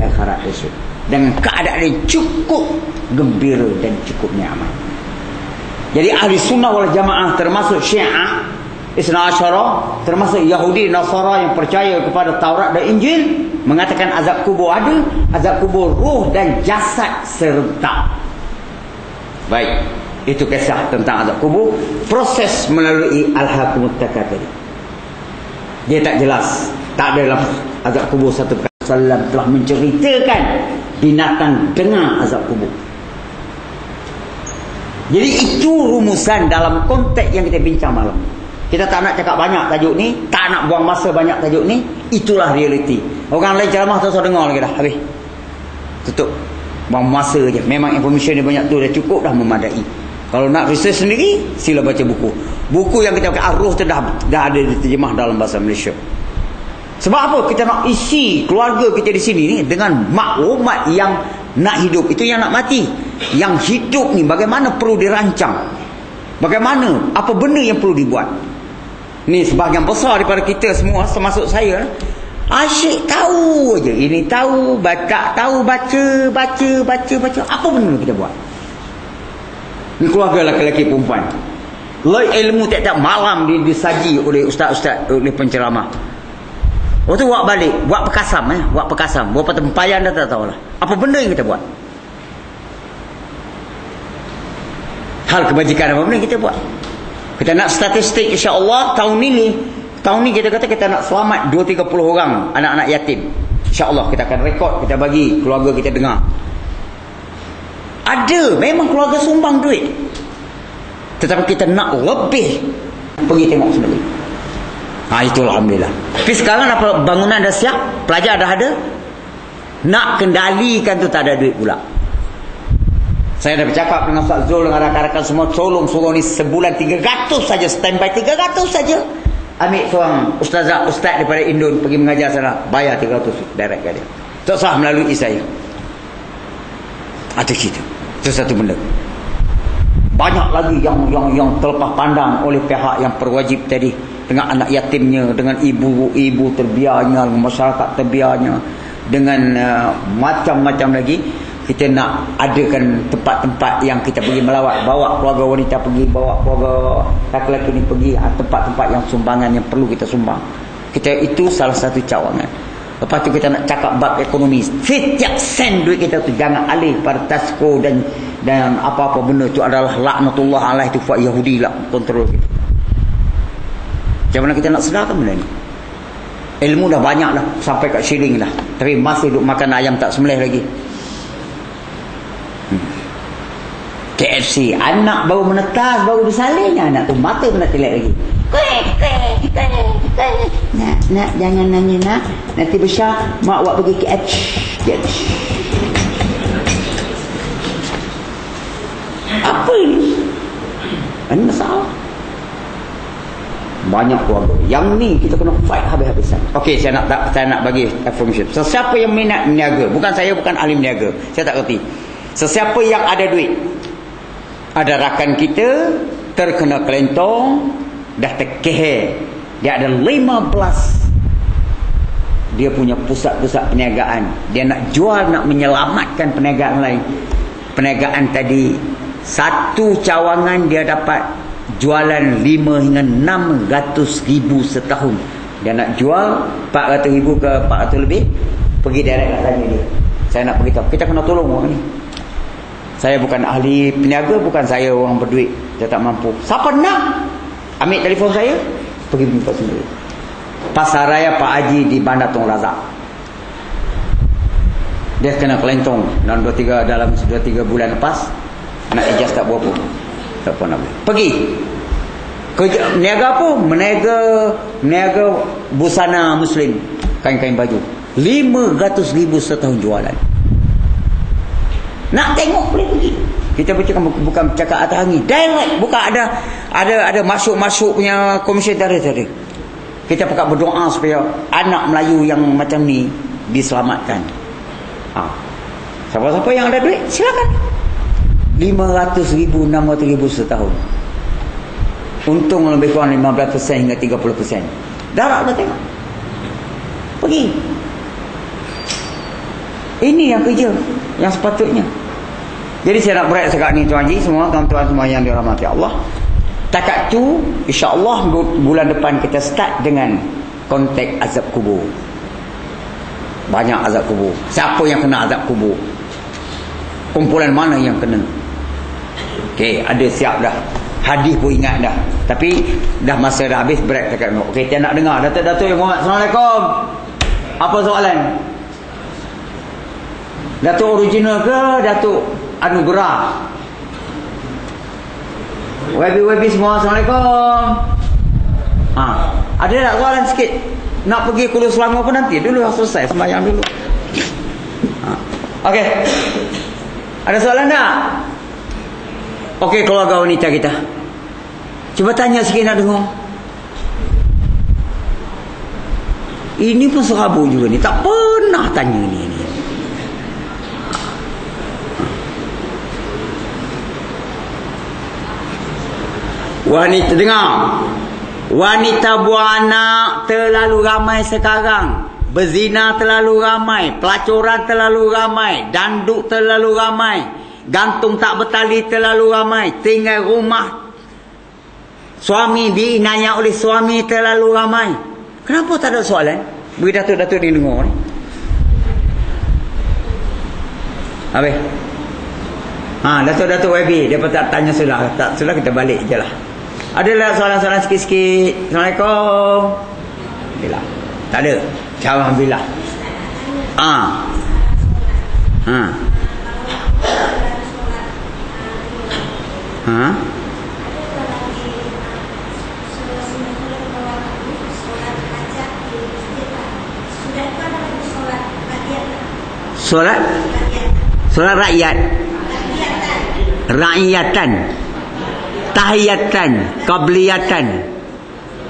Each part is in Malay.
akhirat esok dengan keadaan yang cukup gembira dan cukup nyaman. Jadi ahli sunnah wal jamaah termasuk Syiah, Isna Asyara, termasuk Yahudi, Nasara yang percaya kepada Taurat dan Injil, mengatakan azab kubur ada, azab kubur ruh dan jasad serentak. Baik, itu kisah tentang azab kubur. Proses melalui Al-Hakumut Takatsur. Dia tak jelas, tak ada dalam azab kubur satu perkara. Sallam telah menceritakan binatang dengar azab kubur. Jadi itu rumusan dalam konteks yang kita bincang malam. Kita tak nak cakap banyak tajuk ni, tak nak buang masa banyak tajuk ni. Itulah realiti. Orang lain ceramah tak usah dengar lagi dah. Habis. Tutup. Buang masa je. Memang information dia banyak tu dah cukup, dah memadai. Kalau nak research sendiri, sila baca buku. Buku yang kita pakai Ar-Ruh tu dah ada diterjemah dalam bahasa Malaysia. Sebab apa? Kita nak isi keluarga kita di sini ni dengan maklumat yang nak hidup. Itu yang nak mati. Yang hidup ni bagaimana perlu dirancang. Bagaimana, apa benda yang perlu dibuat. Ni sebahagian besar daripada kita semua, termasuk saya, asyik tahu je. Ini tahu, baca, baca. Apa benda kita buat? Ni keluarga lelaki-lelaki perempuan. Ilmu tiap-tiap malam disaji oleh ustaz-ustaz, oleh penceramah. Waktu buat balik, buat perkasam, buat perkasam. Berapa tempayan dah tak tahulah. Apa benda yang kita buat? Hal kebajikan apa benda yang kita buat? Kita nak statistik, insya-Allah tahun ni kita kata kita nak selamat 2-30 orang anak-anak yatim. Insya-Allah kita akan rekod, kita bagi keluarga kita dengar. Ada, memang keluarga sumbang duit. Tetapi kita nak lebih, pergi tengok sendiri. Itulah alhamdulillah. Tapi sekarang apa, bangunan dah siap, pelajar dah ada. Nak kendalikan tu tak ada duit pula. Saya dah bercakap dengan Ustaz Zul, dengan rakan-rakan semua, tolong suruh ni sebulan 300 saja, standby 300 saja. Ambil seorang ustaz daripada Indon pergi mengajar sana, bayar 300 direct ke dia. Tak sah melalui saya. Ada situ. Itu satu benda. Banyak lagi yang terlepas pandang oleh pihak yang perwajib tadi, dengan anak yatimnya, dengan ibu terbiarnya, dengan masyarakat terbiarnya, dengan macam-macam lagi. Kita nak adakan tempat-tempat yang kita pergi melawat, bawa keluarga wanita pergi, bawa keluarga lelaki ni pergi, tempat-tempat yang sumbangan yang perlu kita sumbang. Itu salah satu cawangan. Lepas tu kita nak cakap bab ekonomi. Setiap sen duit kita tu jangan alih pada tasko dan apa-apa benda tu adalah laknatullah alaih, tu buat Yahudi lah kontrol kita. Macam mana kita nak sedarkan benda ni? Ilmu dah banyak dah, sampai kat shilling dah, tapi masih duk makan ayam tak sembelih lagi. KFC, anak baru menetas, baru bersalin, anak tu mata pun nak telek lagi. Nak jangan nanya nak, nanti besar mak awak pergi KFC. Apa ini? Ini masalah. Banyak keluarga. Yang ni kita kena fight habis-habisan. Okey, saya nak bagi information. Sesiapa yang minat meniaga, bukan saya, bukan ahli meniaga, saya tak kerti. Sesiapa yang ada duit, ada rakan kita terkena kelentong, dah terkeher, dia ada 15, dia punya pusat-pusat perniagaan, dia nak jual, nak menyelamatkan perniagaan lain. Perniagaan tadi, satu cawangan dia dapat jualan 5 hingga 600 ribu setahun. Dia nak jual 400 ribu ke 400 lebih, pergi direct nak tanya dia, saya nak beritahu, kita kena tolong orang ni. Saya bukan ahli peniaga, bukan saya orang berduit, saya tak mampu. Siapa nak ambil telefon saya, pergi minta sendiri. Pasar Raya Pak Haji di Bandar Tun Razak, dia kena kelentong dalam 2-3 bulan lepas. Nak ijaz tak berapa, tak pernah boleh. Pergi kerja, niaga apa? Meniaga busana muslim, kain-kain baju, 500 ribu setahun jualan. Nak tengok boleh pergi. Kita bukan bercakap atas angin, direct, bukan ada masuk punya komisen tadi. Kita pakat berdoa supaya anak Melayu yang macam ni diselamatkan. Siapa-siapa yang ada duit, silakan. 500 ribu, 600 ribu setahun. Untung lebih kurang 15% hingga 30%. Darab dah tengok. Pergi. Ini yang kerja yang sepatutnya. Jadi saya nak berat sekarang ni Tuan Haji semua, tuan-tuan semua yang dirahmati Allah. Takat tu insya-Allah bulan depan kita start dengan konteks azab kubur. Banyak azab kubur. Siapa yang kena azab kubur? Kumpulan mana yang kena? Okey, ada siap dah. Hadis pun ingat dah. Tapi dah masa dah habis, break dekat tengok. Okey, kita nak dengar Datuk Muhammad. Assalamualaikum. Apa soalan? Datuk original ke Datuk anugerah? Wabi semua, Assalamualaikum. Ada tak soalan sikit? Nak pergi Kuala Selangor pun nanti dulu selesai sembahyang dulu. Okey. Ada soalan tak? Okey, keluarga wanita kita. Cuba tanya sikit nak dengar. Ini pun serabu juga ni. Tak pernah tanya ni. Wanita dengar. Wanita buang anak terlalu ramai sekarang. Berzina terlalu ramai. Pelacuran terlalu ramai. Danduk terlalu ramai. Gantung tak bertali terlalu ramai. Tinggal rumah suami diinayah oleh suami terlalu ramai. Kenapa tak ada soalan? Bagi Datuk-Datuk ni dengar ni. Habis. Datuk-Datuk YB, dia pun tak tanya sudah. Tak sudah, kita balik je lah. Adalah soalan-soalan sikit-sikit. Assalamualaikum. Alhamdulillah. Tak ada. Alhamdulillah. Solat rakyat. Rakyatan. Tahiyatan. Qabliyatan.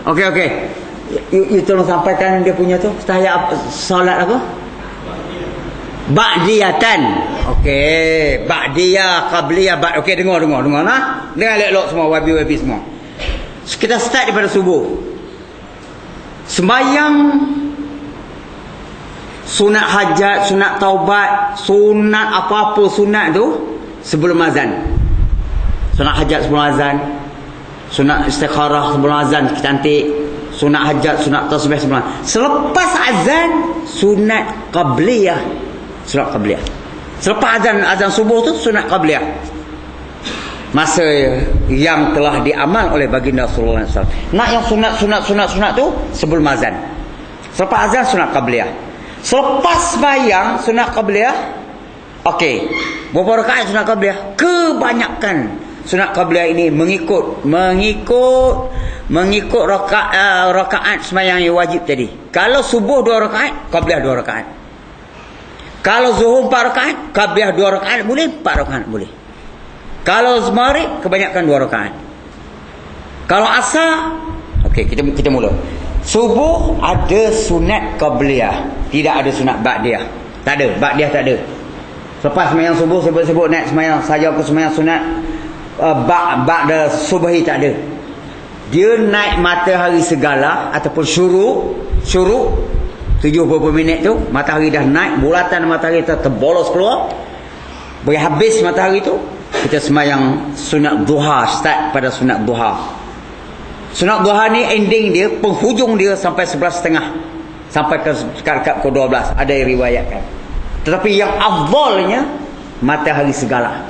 Okey. You tolong sampaikan dia punya tu. Tahiyat solat apa? Ba'diyatan. Okey, ba'diyah, qabliyah, okey, dengar nah. Dengar elok-elok semua wabi semua. Kita start daripada subuh. Sembahyang sunat hajat, sunat taubat, sunat apa-apa sunat tu sebelum azan. Sunat hajat sebelum azan, sunat istikharah sebelum azan cantik, sunat hajat, sunat tasbih sebelum azan. Selepas azan sunat qabliyah. Sunat qabliyah. Selepas azan subuh tu sunat qabliyah. Masa yang telah diamal oleh baginda sallallahu alaihi wasallam. Nak yang sunat tu sebelum azan. Selepas azan sunat qabliyah. Selepas bayang sunat qabliyah. Okey. Berapa rakaat sunat qabliyah? Kebanyakan sunat qabliyah ini mengikut rakaat sembahyang yang wajib tadi. Kalau subuh 2 rakaat, qabliyah 2 rakaat. Kalau zuhur 4 rakaat, qabliyah 2 rakaat boleh, 4 rakaat boleh. Kalau maghrib kebanyakan 2 rakaat. Kalau asar, okey, kita mula. Subuh ada sunat qabliyah, tidak ada sunat ba'diyah. Tak ada, ba'diyah tak ada. Selepas sembahyang subuh sebut naik sembahyang saja aku sembahyang sunat ba'da subuhi tak ada. Dia naik matahari segala ataupun syuruk 70 minit tu matahari dah naik, bulatan matahari terbolos keluar. Bagi habis matahari tu kita sembahyang sunat duha, start pada sunat duha. Sunat duha ni ending dia, penghujung dia sampai 11.30 sampai ke 12, ada yang riwayatkan. Tetapi yang afdalnya matahari segala.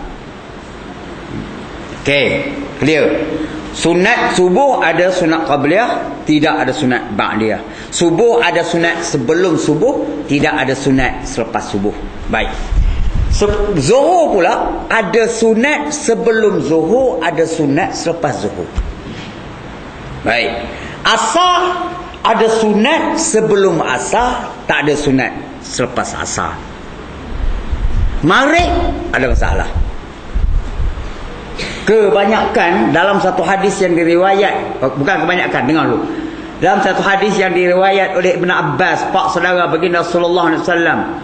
Okey, clear. Sunat subuh ada sunat qabliyah, tidak ada sunat ba'diyah. Subuh ada sunat sebelum subuh, tidak ada sunat selepas subuh. Baik. Zuhur pula ada sunat sebelum zuhur, ada sunat selepas zuhur. Baik. Asar ada sunat sebelum asar, tak ada sunat selepas asar. Maghrib ada masalah. Kebanyakan dalam satu hadis yang diriwayat, bukan kebanyakan, dengar dulu. Dalam satu hadis yang diriwayat oleh Ibn Abbas, pak saudara baginda sallallahu alaihi wasallam,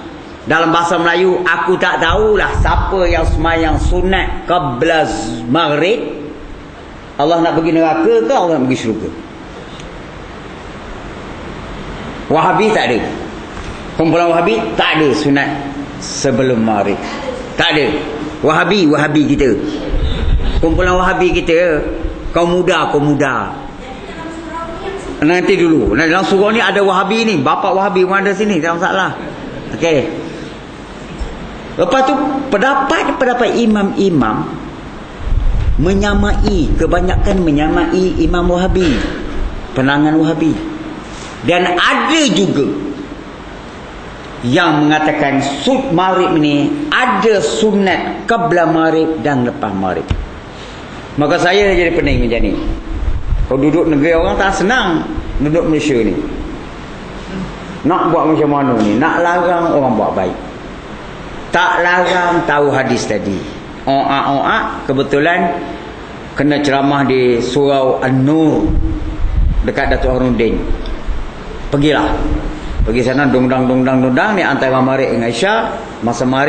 dalam bahasa Melayu, aku tak tahulah siapa yang sembahyang sunat qabla maghrib, Allah nak pergi neraka ke Allah nak pergi syurga. Wahabi tak ada. Kumpulan Wahabi tak ada sunat sebelum maghrib. Tak ada. Wahabi kita. Kumpulan Wahabi kita, kaum muda. Nanti dulu. Dalam surau ni ada Wahabi ni. Bapa Wahabi pun ada sini. Tak masalah. Okey. Lepas tu pendapat imam-imam kebanyakan menyamai Imam Wahabi, penangan Wahabi. Dan ada juga yang mengatakan maghrib ni ada sunat qabla maghrib dan lepas maghrib. Maka saya jadi pening macam ni. Kalau duduk negeri orang tak senang duduk Malaysia ni. Nak buat macam mana ni? Nak larang orang buat baik, tak larang tahu hadis tadi. Kebetulan kena ceramah di Surau An-Nur dekat Datuk Harudin. Pergi sana dongdang ni antara maghrib dengan isyak. Masa maghrib